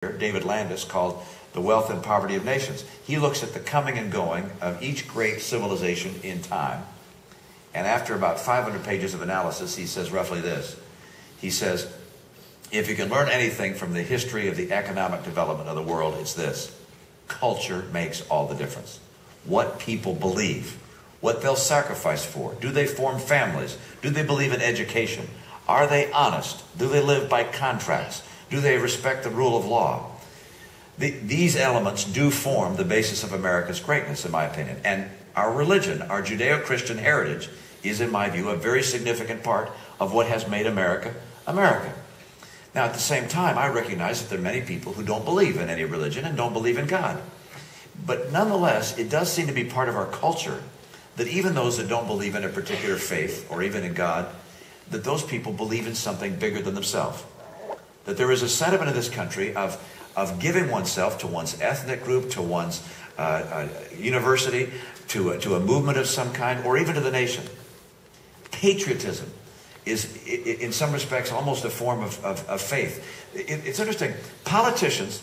David Landis, called The Wealth and Poverty of Nations. He looks at the coming and going of each great civilization in time, and after about 500 pages of analysis, he says roughly this. He says, if you can learn anything from the history of the economic development of the world, it's this: culture makes all the difference. What people believe, what they'll sacrifice for. Do they form families? Do they believe in education? Are they honest? Do they live by contracts? Do they respect the rule of law? These elements do form the basis of America's greatness, in my opinion. And our religion, our Judeo-Christian heritage, is, in my view, a very significant part of what has made America, America. Now, at the same time, I recognize that there are many people who don't believe in any religion and don't believe in God. But nonetheless, it does seem to be part of our culture that even those that don't believe in a particular faith or even in God, that those people believe in something bigger than themselves. That there is a sentiment in this country of giving oneself to one's ethnic group, to one's university, to a movement of some kind, or even to the nation. Patriotism is, in some respects, almost a form of faith. It's interesting. Politicians,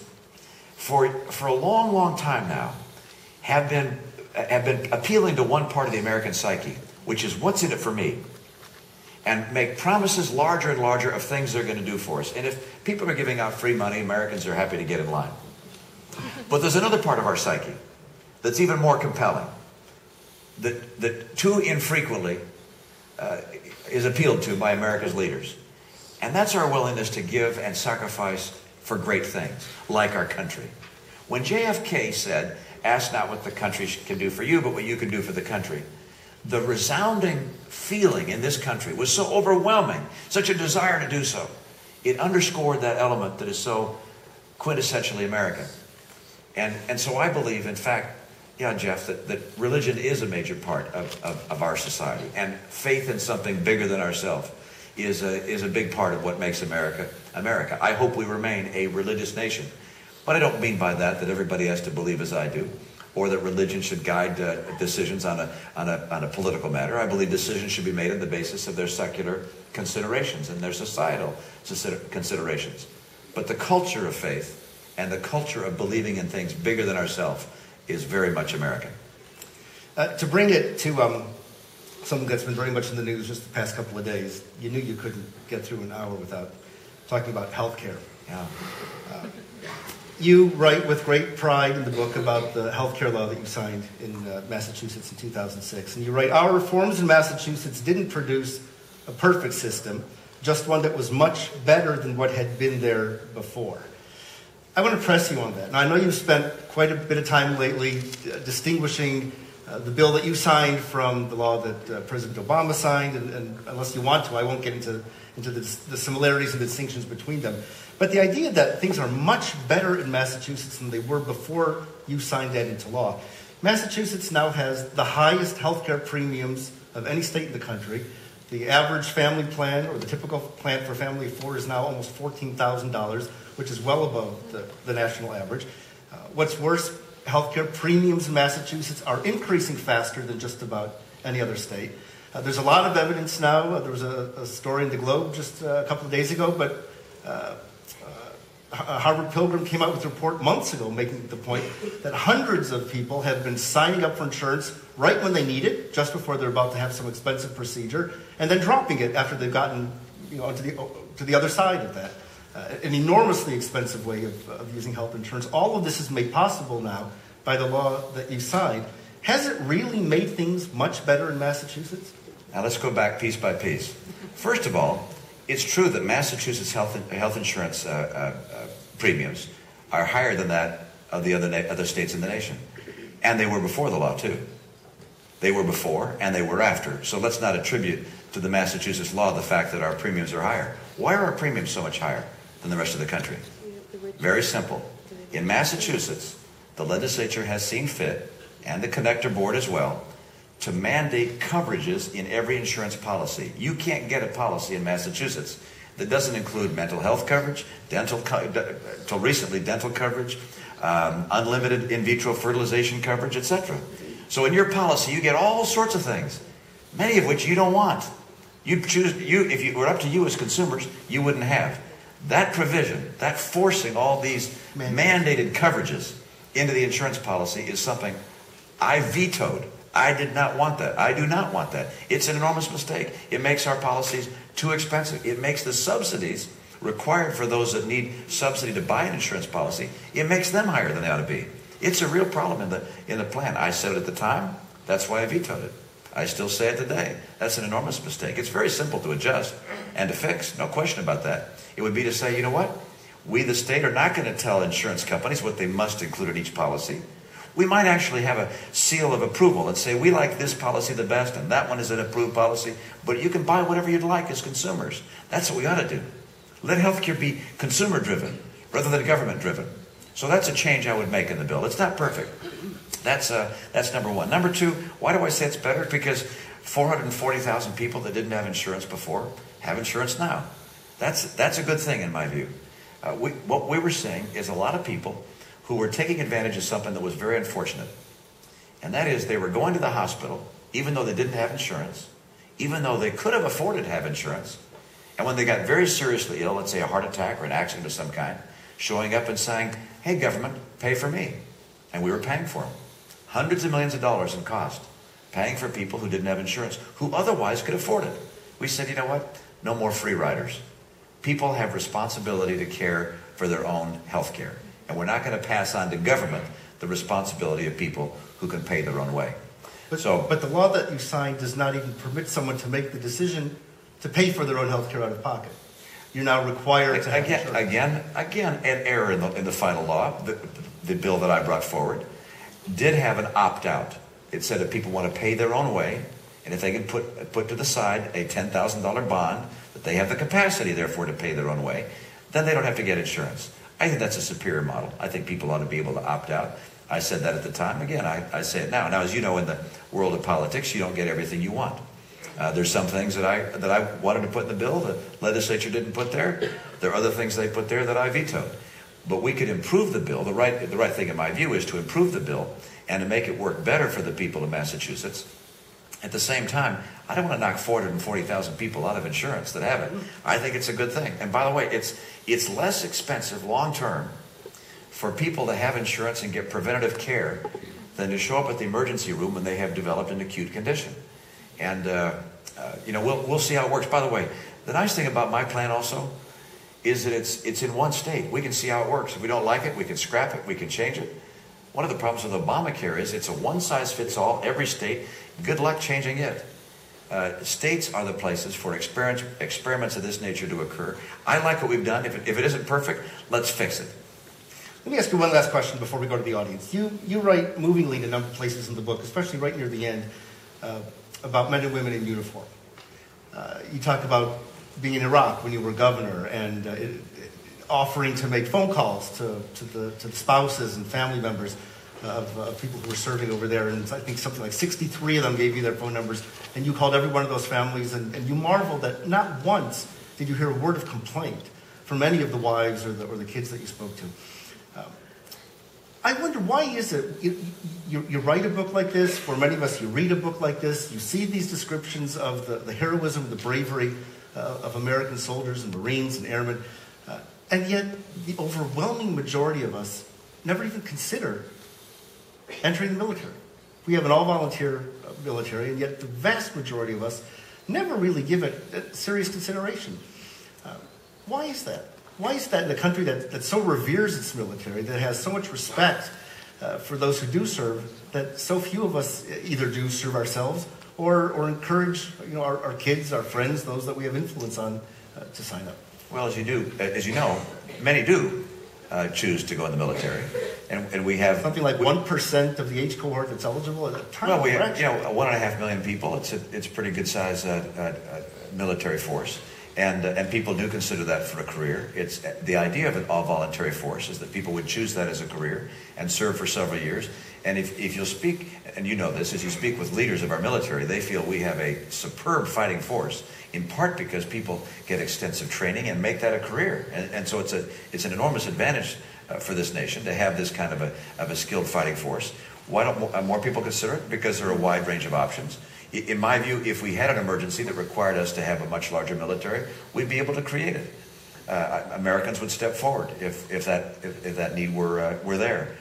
for a long, long time now, have been appealing to one part of the American psyche, which is, what's in it for me? And make promises larger and larger of things they're going to do for us. And if people are giving out free money, Americans are happy to get in line. But there's another part of our psyche that's even more compelling, that too infrequently is appealed to by America's leaders. And that's our willingness to give and sacrifice for great things, like our country. When JFK said, ask not what the country can do for you, but what you can do for the country, the resounding feeling in this country was so overwhelming, such a desire to do so. It underscored that element that is so quintessentially American. And so I believe, in fact, yeah, Jeff, that religion is a major part of our society. And faith in something bigger than ourselves is a big part of what makes America, America. I hope we remain a religious nation. But I don't mean by that everybody has to believe as I do, or that religion should guide decisions on a political matter. I believe decisions should be made on the basis of their secular considerations and their societal considerations. But the culture of faith and the culture of believing in things bigger than ourselves is very much American. To bring it to something that's been very much in the news just the past couple of days, you knew you couldn't get through an hour without talking about health care. Yeah. You write with great pride in the book about the health care law that you signed in Massachusetts in 2006. And you write, our reforms in Massachusetts didn't produce a perfect system, just one that was much better than what had been there before. I want to press you on that. Now, I know you've spent quite a bit of time lately distinguishing the bill that you signed from the law that President Obama signed, and unless you want to, I won't get into the similarities and distinctions between them. But the idea that things are much better in Massachusetts than they were before you signed that into law. Massachusetts now has the highest health care premiums of any state in the country. The average family plan, or the typical plan for a family of four, is now almost $14,000, which is well above the national average. What's worse, health care premiums in Massachusetts are increasing faster than just about any other state. There's a lot of evidence now. There was a story in the Globe just a couple of days ago, but Harvard Pilgrim came out with a report months ago making the point that hundreds of people have been signing up for insurance right when they need it, just before they're about to have some expensive procedure, and then dropping it after they've gotten to the other side of that. An enormously expensive way of using health insurance. All of this is made possible now by the law that you signed. Has it really made things much better in Massachusetts? Now let's go back piece by piece. First of all, it's true that Massachusetts health insurance premiums are higher than that of the other states in the nation. And they were before the law, too. They were before and they were after. So let's not attribute to the Massachusetts law the fact that our premiums are higher. Why are our premiums so much higher than the rest of the country? Very simple. In Massachusetts, the legislature has seen fit, and the connector board as well, to mandate coverages in every insurance policy. You can't get a policy in Massachusetts that doesn't include mental health coverage, till recently dental coverage, unlimited in vitro fertilization coverage, etc. So in your policy, you get all sorts of things, many of which you don't want. If it were up to you as consumers, you wouldn't have. That provision, that forcing all these mandated coverages into the insurance policy is something I vetoed. I did not want that. I do not want that. It's an enormous mistake. It makes our policies too expensive. It makes the subsidies required for those that need subsidy to buy an insurance policy, it makes them higher than they ought to be. It's a real problem in the plan. I said it at the time. That's why I vetoed it. I still say it today. That's an enormous mistake. It's very simple to adjust and to fix. No question about that. It would be to say, you know what? We, the state, are not going to tell insurance companies what they must include in each policy. We might actually have a seal of approval and say, we like this policy the best and that one is an approved policy, but you can buy whatever you'd like as consumers. That's what we ought to do. Let healthcare be consumer-driven rather than government-driven. So that's a change I would make in the bill. It's not perfect. That's number one. Number two, why do I say it's better? Because 440,000 people that didn't have insurance before have insurance now. That's a good thing in my view. What we were seeing is a lot of people who were taking advantage of something that was very unfortunate. And that is they were going to the hospital even though they didn't have insurance, even though they could have afforded to have insurance. And when they got very seriously ill, let's say a heart attack or an accident of some kind, showing up and saying, hey, government, pay for me. And we were paying for them. Hundreds of millions of dollars in cost, paying for people who didn't have insurance, who otherwise could afford it. We said, you know what? No more free riders. People have responsibility to care for their own health care. And we're not going to pass on to government the responsibility of people who can pay their own way. But the law that you signed does not even permit someone to make the decision to pay for their own health care out of pocket. You're now required to have insurance. Again, an error in the final law. The bill that I brought forward did have an opt-out. It said if people want to pay their own way, and if they can put to the side a $10,000 bond, that they have the capacity, therefore, to pay their own way, then they don't have to get insurance. I think that's a superior model. I think people ought to be able to opt out. I said that at the time. Again, I say it now. Now, as you know, in the world of politics, you don't get everything you want. There's some things that I wanted to put in the bill the legislature didn't put there. There are other things they put there that I vetoed. But we could improve the bill. The right thing, in my view, is to improve the bill and to make it work better for the people of Massachusetts. At the same time, I don't want to knock 440,000 people out of insurance that have it. I think it's a good thing. And by the way, it's less expensive long term for people to have insurance and get preventative care than to show up at the emergency room when they have developed an acute condition. And we'll see how it works. By the way, the nice thing about my plan also is that it's in one state. We can see how it works. If we don't like it, we can scrap it, we can change it. One of the problems with Obamacare is it's a one-size-fits-all, every state. Good luck changing it. States are the places for experiments of this nature to occur. I like what we've done. If it isn't perfect, let's fix it. Let me ask you one last question before we go to the audience. You write movingly in a number of places in the book, especially right near the end, about men and women in uniform. You talk about being in Iraq when you were governor and offering to make phone calls to the spouses and family members of people who were serving over there. And I think something like 63 of them gave you their phone numbers. And you called every one of those families. And you marveled that not once did you hear a word of complaint from any of the wives or the kids that you spoke to. I wonder, why is it you write a book like this? For many of us, you read a book like this. You see these descriptions of the heroism, the bravery of American soldiers and Marines and airmen. And yet, the overwhelming majority of us never even consider entering the military. We have an all-volunteer military, and yet the vast majority of us never really give it serious consideration. Why is that? Why is that in a country that so reveres its military, that has so much respect for those who do serve, that so few of us either do serve ourselves or encourage our kids, our friends, those that we have influence on to sign up? Well, as you know, many do choose to go in the military, and we have something like 1% of the age cohort that's eligible. Well, we have 1.5 million people. It's a pretty good size military force, and people do consider that for a career. It's the idea of an all voluntary force is that people would choose that as a career and serve for several years. And if you'll speak, and you know this, as you speak with leaders of our military, they feel we have a superb fighting force, in part because people get extensive training and make that a career. And so it's an enormous advantage for this nation to have this kind of a skilled fighting force. Why don't more people consider it? Because there are a wide range of options. In my view, if we had an emergency that required us to have a much larger military, we'd be able to create it. Americans would step forward if that need were there.